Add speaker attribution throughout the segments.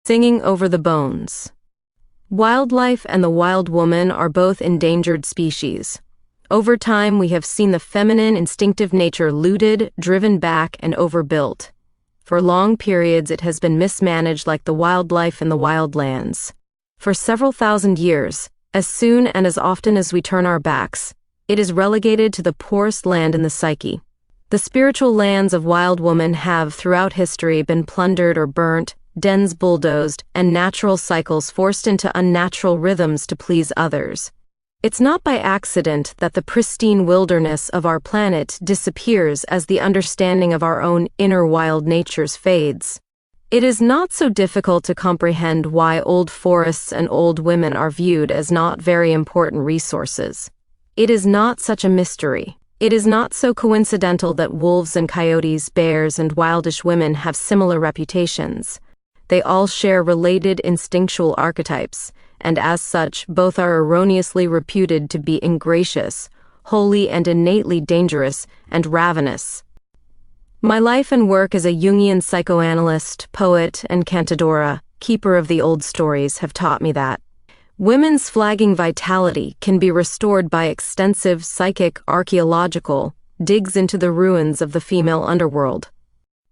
Speaker 1: Singing over the bones. Wildlife and the wild woman are both endangered species. Over time, we have seen the feminine instinctive nature looted, driven back, and overbuilt. For long periods, it has been mismanaged like the wildlife in the wildlands. For several thousand years, as soon and as often as we turn our backs, it is relegated to the poorest land in the psyche. The spiritual lands of wild woman have, throughout history, been plundered or burnt, dens bulldozed, and natural cycles forced into unnatural rhythms to please others. It's not by accident that the pristine wilderness of our planet disappears as the understanding of our own inner wild natures fades. It is not so difficult to comprehend why old forests and old women are viewed as not very important resources. It is not such a mystery. It is not so coincidental that wolves and coyotes, bears and wildish women have similar reputations. They all share related instinctual archetypes, and as such, both are erroneously reputed to be ingracious, holy and innately dangerous, and ravenous. My life and work as a Jungian psychoanalyst, poet, and cantadora, keeper of the old stories, have taught me that women's flagging vitality can be restored by extensive psychic archaeological digs into the ruins of the female underworld.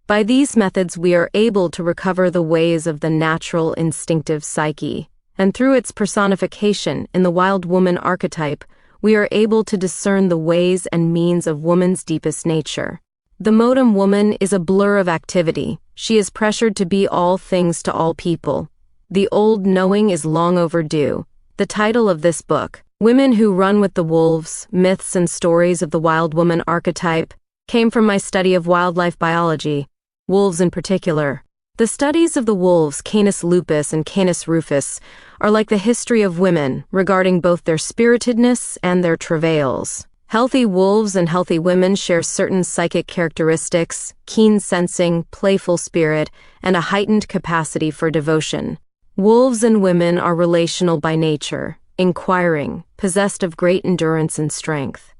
Speaker 1: By these methods, we are able to recover the ways of the natural instinctive psyche, and through its personification in the wild woman archetype, we are able to discern the ways and means of woman's deepest nature. The modem woman is a blur of activity. She is pressured to be all things to all people. The old knowing is long overdue. The title of this book, Women Who Run with the Wolves, Myths and Stories of the Wild Woman Archetype, came from my study of wildlife biology, wolves in particular. The studies of the wolves, Canis lupus and Canis rufus, are like the history of women regarding both their spiritedness and their travails. Healthy wolves and healthy women share certain psychic characteristics, keen sensing, playful spirit, and a heightened capacity for devotion. Wolves and women are relational by nature, inquiring, possessed of great endurance and strength.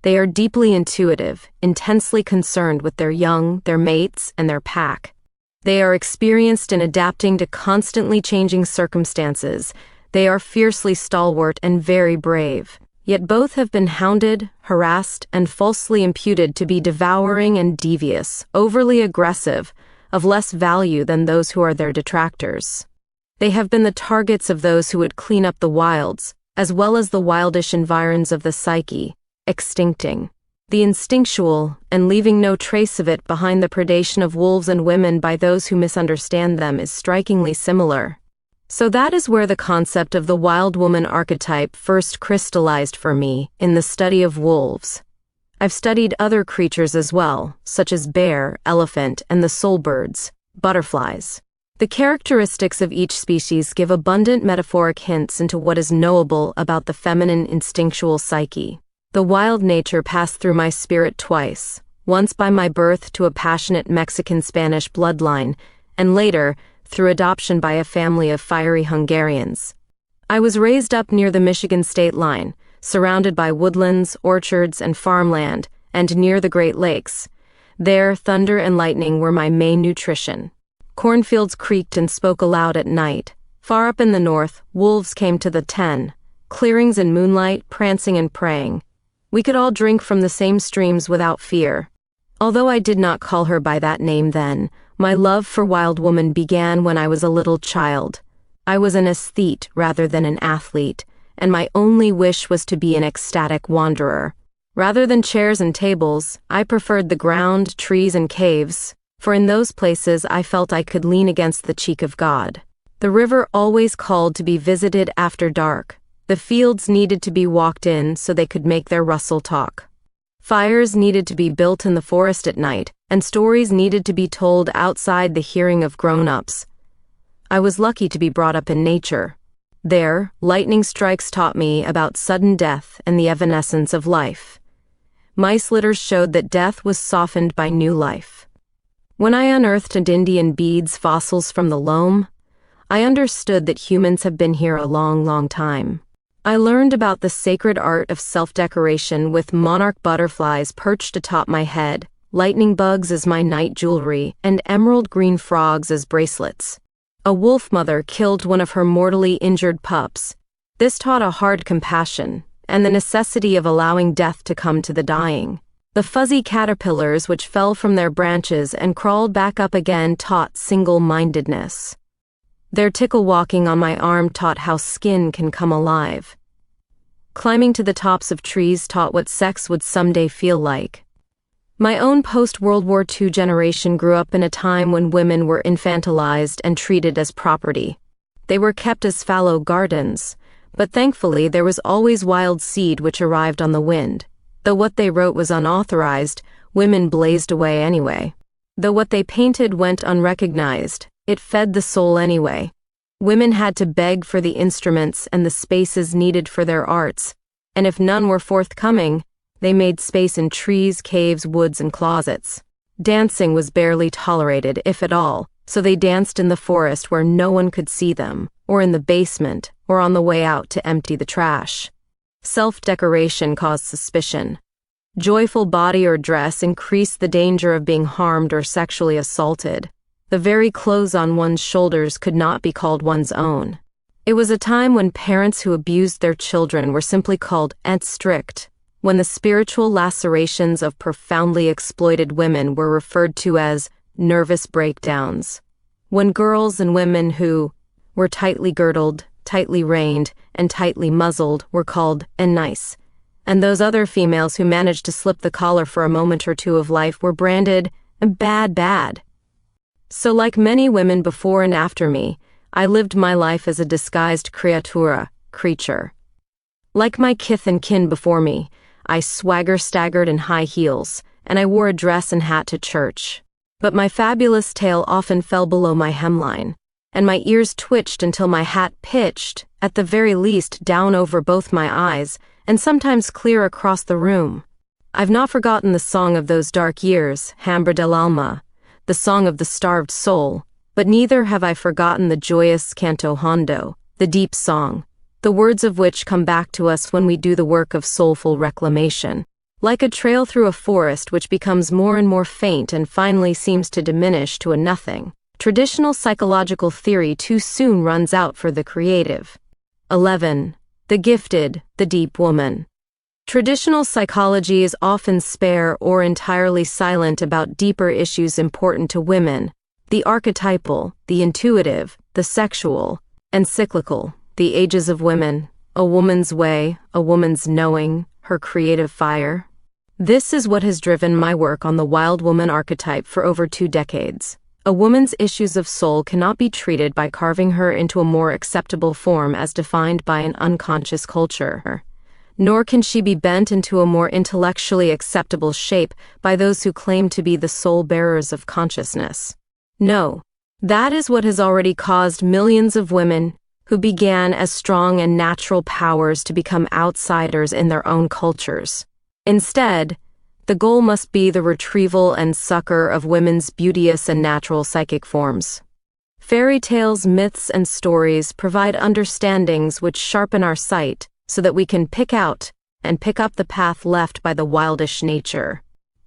Speaker 1: They are deeply intuitive, intensely concerned with their young, their mates, and their pack. They are experienced in adapting to constantly changing circumstances. They are fiercely stalwart and very brave. Yet both have been hounded, harassed, and falsely imputed to be devouring and devious, overly aggressive, of less value than those who are their detractors. They have been the targets of those who would clean up the wilds, as well as the wildish environs of the psyche, extincting the instinctual and leaving no trace of it behind. The predation of wolves and women by those who misunderstand them is strikingly similar. So that is where the concept of the wild woman archetype first crystallized for me, in the study of wolves. I've studied other creatures as well, such as bear, elephant, and the soul birds, butterflies. The characteristics of each species give abundant metaphoric hints into what is knowable about the feminine instinctual psyche. The wild nature passed through my spirit twice, once by my birth to a passionate Mexican-Spanish bloodline, and later, through adoption by a family of fiery Hungarians. I was raised up near the Michigan state line, surrounded by woodlands, orchards, and farmland, and near the Great Lakes. There, thunder and lightning were my main nutrition. Cornfields creaked and spoke aloud at night. Far up in the north, wolves came to the 10, clearings in moonlight, prancing and praying. We could all drink from the same streams without fear. Although I did not call her by that name then, my love for wild woman began when I was a little child. I was an aesthete rather than an athlete, and my only wish was to be an ecstatic wanderer. Rather than chairs and tables, I preferred the ground, trees, and caves, for in those places I felt I could lean against the cheek of God. The river always called to be visited after dark. The fields needed to be walked in so they could make their rustle talk. Fires needed to be built in the forest at night, and stories needed to be told outside the hearing of grown-ups. I was lucky to be brought up in nature. There, lightning strikes taught me about sudden death and the evanescence of life. Mice litters showed that death was softened by new life. When I unearthed Indian beads fossils from the loam, I understood that humans have been here a long, long time. I learned about the sacred art of self-decoration with monarch butterflies perched atop my head, lightning bugs as my night jewelry, and emerald green frogs as bracelets. A wolf mother killed one of her mortally injured pups. This taught a hard compassion, and the necessity of allowing death to come to the dying. The fuzzy caterpillars which fell from their branches and crawled back up again taught single-mindedness. Their tickle walking on my arm taught how skin can come alive. Climbing to the tops of trees taught what sex would someday feel like. My own post-World War II generation grew up in a time when women were infantilized and treated as property. They were kept as fallow gardens, but thankfully there was always wild seed which arrived on the wind. Though what they wrote was unauthorized, women blazed away anyway. Though what they painted went unrecognized, it fed the soul anyway. Women had to beg for the instruments and the spaces needed for their arts, and if none were forthcoming, they made space in trees, caves, woods, and closets. Dancing was barely tolerated, if at all, so they danced in the forest where no one could see them, or in the basement, or on the way out to empty the trash. Self-decoration caused suspicion. Joyful body or dress increased the danger of being harmed or sexually assaulted. The very clothes on one's shoulders could not be called one's own. It was a time when parents who abused their children were simply called strict, when the spiritual lacerations of profoundly exploited women were referred to as nervous breakdowns, when girls and women who were tightly girdled, tightly reined, and tightly muzzled were called nice, and those other females who managed to slip the collar for a moment or two of life were branded bad. So like many women before and after me, I lived my life as a disguised creature. Like my kith and kin before me, I staggered in high heels, and I wore a dress and hat to church. But my fabulous tail often fell below my hemline, and my ears twitched until my hat pitched, at the very least, down over both my eyes, and sometimes clear across the room. I've not forgotten the song of those dark years, Hambra del Alma, the song of the starved soul, but neither have I forgotten the joyous canto hondo, the deep song, the words of which come back to us when we do the work of soulful reclamation. Like a trail through a forest which becomes more and more faint and finally seems to diminish to a nothing, traditional psychological theory too soon runs out for the creative. 11. The gifted, the deep woman. Traditional psychology is often spare or entirely silent about deeper issues important to women, the archetypal, the intuitive, the sexual, and cyclical, the ages of women, a woman's way, a woman's knowing, her creative fire. This is what has driven my work on the wild woman archetype for over 2 decades. A woman's issues of soul cannot be treated by carving her into a more acceptable form as defined by an unconscious culture. Nor can she be bent into a more intellectually acceptable shape by those who claim to be the soul bearers of consciousness. No, that is what has already caused millions of women who began as strong and natural powers to become outsiders in their own cultures. Instead, the goal must be the retrieval and succor of women's beauteous and natural psychic forms. Fairy tales, myths, and stories provide understandings which sharpen our sight so that we can pick out and pick up the path left by the wildish nature.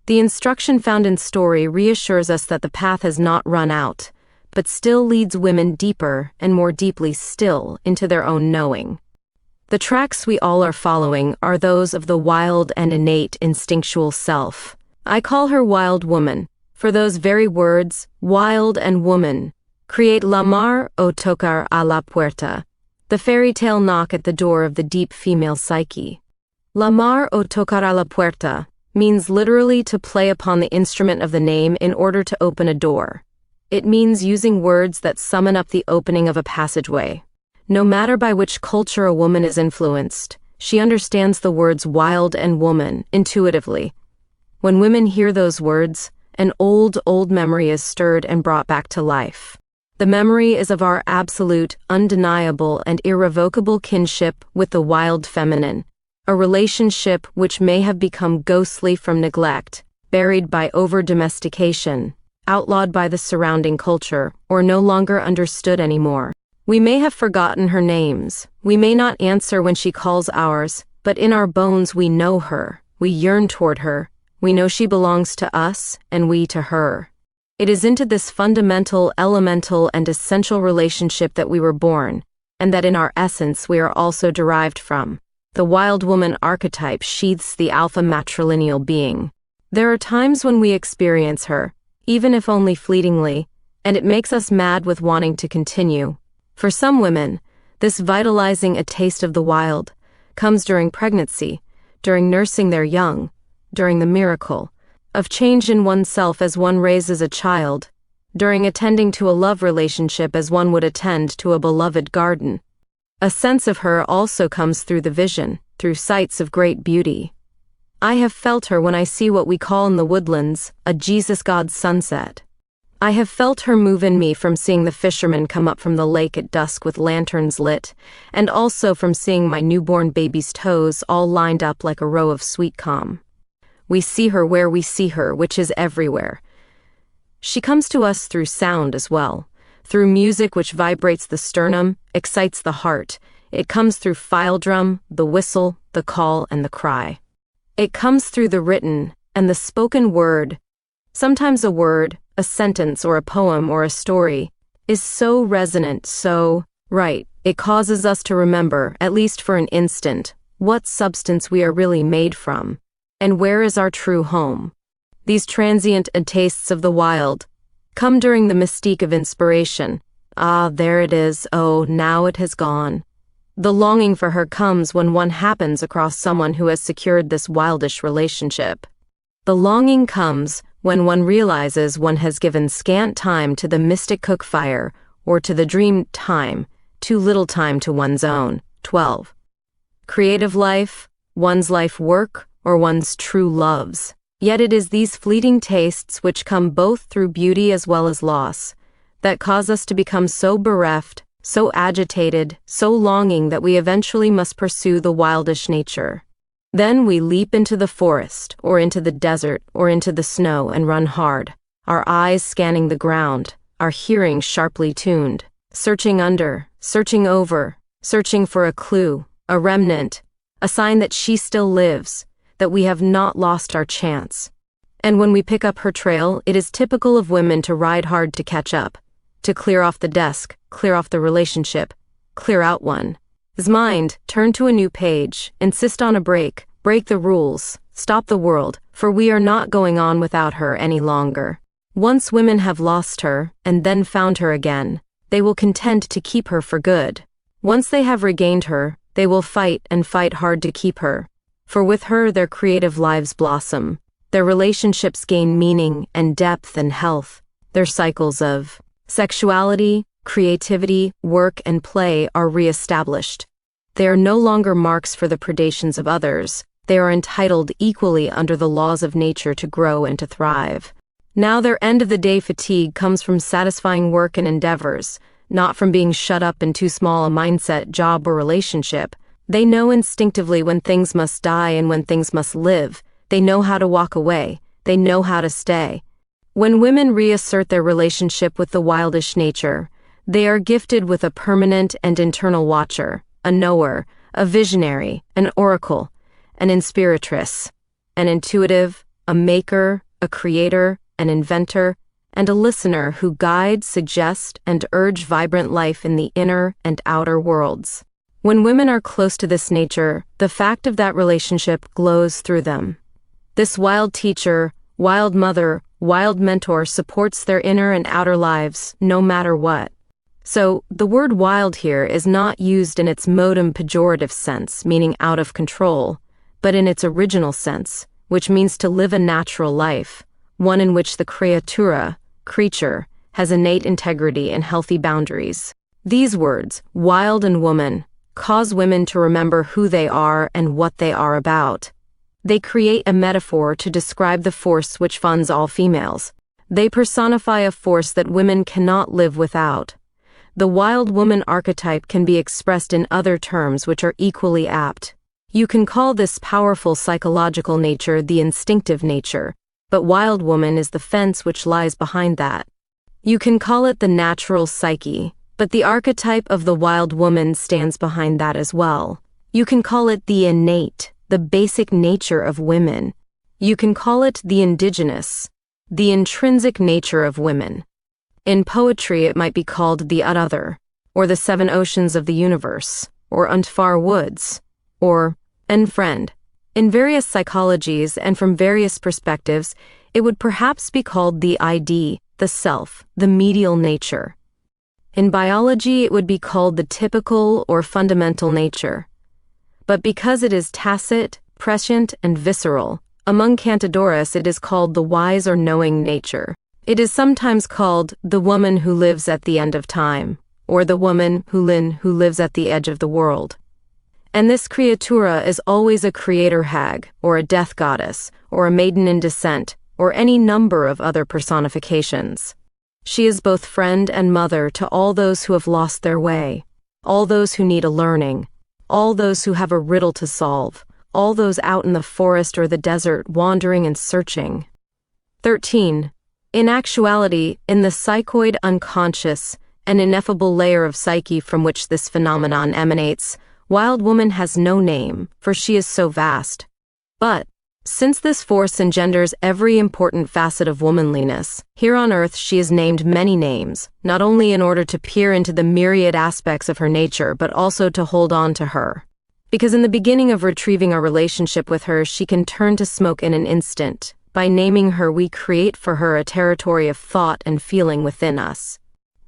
Speaker 1: The instruction found in story reassures us that the path has not run out, but still leads women deeper and more deeply still into their own knowing. The tracks we all are following are those of the wild and innate instinctual self. I call her wild woman, for those very words, wild and woman, create la mar o tocar a la puerta, the fairy tale knock at the door of the deep female psyche. La mar o tocar a la puerta means literally to play upon the instrument of the name in order to open a door. It means using words that summon up the opening of a passageway. No matter by which culture a woman is influenced, she understands the words wild and woman intuitively. When women hear those words, an old memory is stirred and brought back to life. The memory is of our absolute, undeniable, and irrevocable kinship with the wild feminine, a relationship which may have become ghostly from neglect, buried by over-domestication, outlawed by the surrounding culture, or no longer understood anymore. We may have forgotten her names, we may not answer when she calls ours, but in our bones we know her, we yearn toward her, we know she belongs to us, and we to her. It is into this fundamental, elemental, and essential relationship that we were born, and that in our essence we are also derived from. The wild woman archetype sheathes the alpha matrilineal being. There are times when we experience her, even if only fleetingly, and it makes us mad with wanting to continue. For some women, this vitalizing a taste of the wild comes during pregnancy, during nursing their young, during the miracle of change in oneself as one raises a child, during attending to a love relationship as one would attend to a beloved garden. A sense of her also comes through the vision, through sights of great beauty. I have felt her when I see what we call in the woodlands a Jesus God sunset. I have felt her move in me from seeing the fishermen come up from the lake at dusk with lanterns lit, and also from seeing my newborn baby's toes all lined up like a row of sweet calm. We see her where we see her, which is everywhere. She comes to us through sound as well, through music which vibrates the sternum, excites the heart. It comes through file drum, the whistle, the call, and the cry. It comes through the written and the spoken word. Sometimes a word, a sentence or a poem or a story, is so resonant, so right, it causes us to remember, at least for an instant, what substance we are really made from, and where is our true home. These transient tastes of the wild come during the mystique of inspiration. Ah, there it is, oh, now it has gone. The longing for her comes when one happens across someone who has secured this wildish relationship. The longing comes when one realizes one has given scant time to the mystic cook fire, or to the dream time, too little time to one's own. 12. Creative life, one's life work, or one's true loves. Yet it is these fleeting tastes which come both through beauty as well as loss, that cause us to become so bereft, so agitated, so longing that we eventually must pursue the wildish nature. Then we leap into the forest, or into the desert, or into the snow and run hard, our eyes scanning the ground, our hearing sharply tuned, searching under, searching over, searching for a clue, a remnant, a sign that she still lives, that we have not lost our chance. And when we pick up her trail, it is typical of women to ride hard to catch up, to clear off the desk, clear off the relationship, clear out one. His mind, turn to a new page, insist on a break the rules, stop the world, for we are not going on without her any longer. Once women have lost her, and then found her again, they will contend to keep her for good. Once they have regained her, they will fight and fight hard to keep her. For with her their creative lives blossom, their relationships gain meaning and depth and health, their cycles of sexuality, creativity, work, and play are re-established. They are no longer marks for the predations of others. They are entitled equally under the laws of nature to grow and to thrive. Now their end-of-the-day fatigue comes from satisfying work and endeavors, not from being shut up in too small a mindset, job, or relationship. They know instinctively when things must die and when things must live. They know how to walk away. They know how to stay. When women reassert their relationship with the wildish nature, they are gifted with a permanent and internal watcher, a knower, a visionary, an oracle, an inspiratress, an intuitive, a maker, a creator, an inventor, and a listener who guide, suggest, and urge vibrant life in the inner and outer worlds. When women are close to this nature, the fact of that relationship glows through them. This wild teacher, wild mother, wild mentor supports their inner and outer lives, no matter what. So, the word wild here is not used in its modem pejorative sense, meaning out of control, but in its original sense, which means to live a natural life, one in which the creatura, creature, has innate integrity and healthy boundaries. These words, wild and woman, cause women to remember who they are and what they are about. They create a metaphor to describe the force which funds all females. They personify a force that women cannot live without. The wild woman archetype can be expressed in other terms which are equally apt. You can call this powerful psychological nature the instinctive nature, but wild woman is the fence which lies behind that. You can call it the natural psyche, but the archetype of the wild woman stands behind that as well. You can call it the innate, the basic nature of women. You can call it the indigenous, the intrinsic nature of women. In poetry, it might be called the other, or the seven oceans of the universe, or Untfar woods, or friend. In various psychologies and from various perspectives, it would perhaps be called the ID, the self, the medial nature. In biology, it would be called the typical or fundamental nature. But because it is tacit, prescient, and visceral, among Cantadorus it is called the wise or knowing nature. It is sometimes called the woman who lives at the end of time, or the woman who lives at the edge of the world. And this creatura is always a creator hag, or a death goddess, or a maiden in descent, or any number of other personifications. She is both friend and mother to all those who have lost their way, all those who need a learning, all those who have a riddle to solve, all those out in the forest or the desert wandering and searching. 13. In actuality, in the psychoid unconscious, an ineffable layer of psyche from which this phenomenon emanates, wild woman has no name, for she is so vast. But, since this force engenders every important facet of womanliness, here on earth she is named many names, not only in order to peer into the myriad aspects of her nature, but also to hold on to her. Because in the beginning of retrieving our relationship with her, she can turn to smoke in an instant. By naming her, we create for her a territory of thought and feeling within us.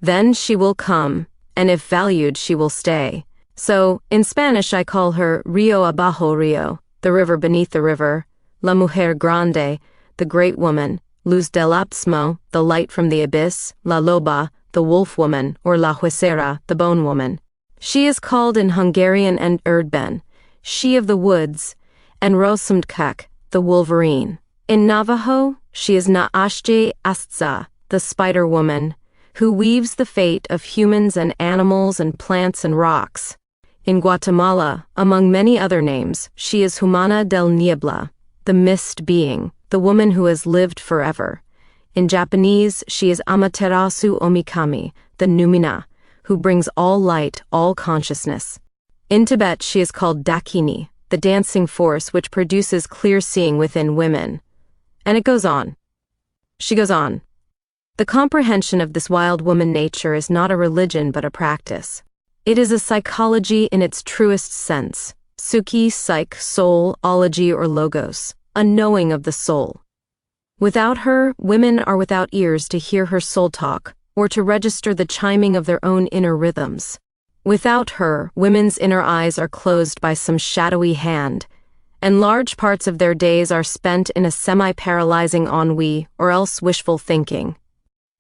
Speaker 1: Then she will come, and if valued, she will stay. So, in Spanish I call her Rio Abajo Rio, the river beneath the river, La Mujer Grande, the great woman, Luz del Abismo, the light from the abyss, La Loba, the wolf woman, or La Huesera, the bone woman. She is called in Hungarian and Erdben, she of the woods, and Rosumtkak, the wolverine. In Navajo, she is Naashje Astza, the spider woman, who weaves the fate of humans and animals and plants and rocks. In Guatemala, among many other names, she is Humana del Niebla, the mist being, the woman who has lived forever. In Japanese, she is Amaterasu Omikami, the Numina, who brings all light, all consciousness. In Tibet, she is called Dakini, the dancing force which produces clear seeing within women. And it goes on. She goes on. The comprehension of this wild woman nature is not a religion but a practice. It is a psychology in its truest sense. Psyche, psych, soul, ology, or logos, a knowing of the soul. Without her, women are without ears to hear her soul talk, or to register the chiming of their own inner rhythms. Without her, women's inner eyes are closed by some shadowy hand, and large parts of their days are spent in a semi-paralyzing ennui or else wishful thinking.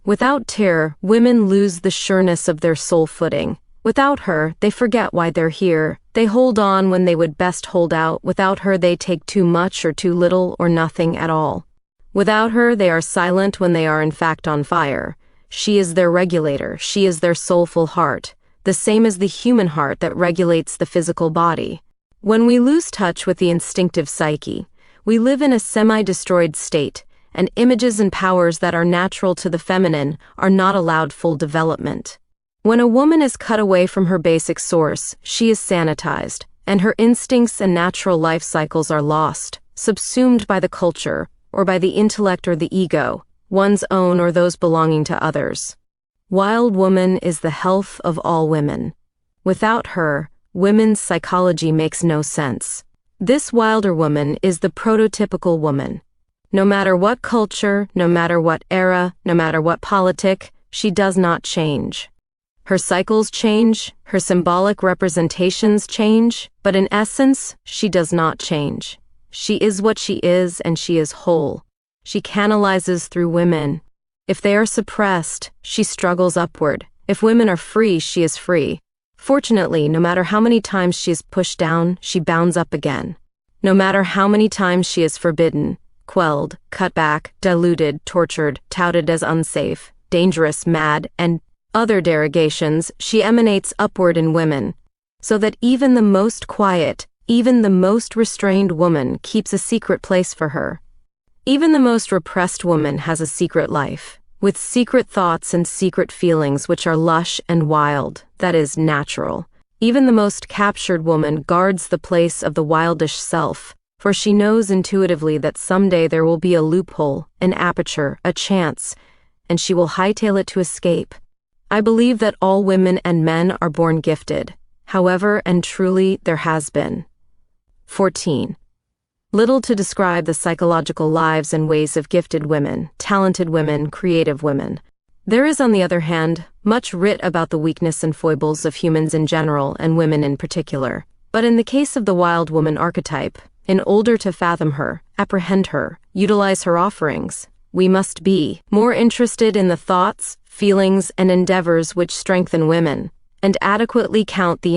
Speaker 1: Without terror, women lose the sureness of their soul footing. Without her, they forget why they're here. They hold on when they would best hold out. Without her, they take too much or too little or nothing at all. Without her, they are silent when they are in fact on fire. She is their regulator. She is their soulful heart, the same as the human heart that regulates the physical body. When we lose touch with the instinctive psyche, we live in a semi-destroyed state, and images and powers that are natural to the feminine are not allowed full development. When a woman is cut away from her basic source, she is sanitized, and her instincts and natural life cycles are lost, subsumed by the culture, or by the intellect or the ego, one's own or those belonging to others. Wild woman is the health of all women. Without her, women's psychology makes no sense. This wilder woman is the prototypical woman. No matter what culture, no matter what era, no matter what politic, she does not change. Her cycles change, her symbolic representations change, but in essence, she does not change. She is what she is, and she is whole. She canalizes through women. If they are suppressed, she struggles upward. If women are free, she is free. Fortunately, no matter how many times she is pushed down, she bounds up again. No matter how many times she is forbidden, quelled, cut back, diluted, tortured, touted as unsafe, dangerous, mad, and other derogations, she emanates upward in women, so that even the most quiet, even the most restrained woman keeps a secret place for her. Even the most repressed woman has a secret life, with secret thoughts and secret feelings which are lush and wild, that is, natural. Even the most captured woman guards the place of the wildish self, for she knows intuitively that someday there will be a loophole, an aperture, a chance, and she will hightail it to escape. I believe that all women and men are born gifted. However, and truly, there has been. 14. Little to describe the psychological lives and ways of gifted women, talented women, creative women. There is, on the other hand, much writ about the weakness and foibles of humans in general and women in particular. But in the case of the wild woman archetype, in order to fathom her, apprehend her, utilize her offerings, we must be more interested in the thoughts, feelings, and endeavors which strengthen women, and adequately count the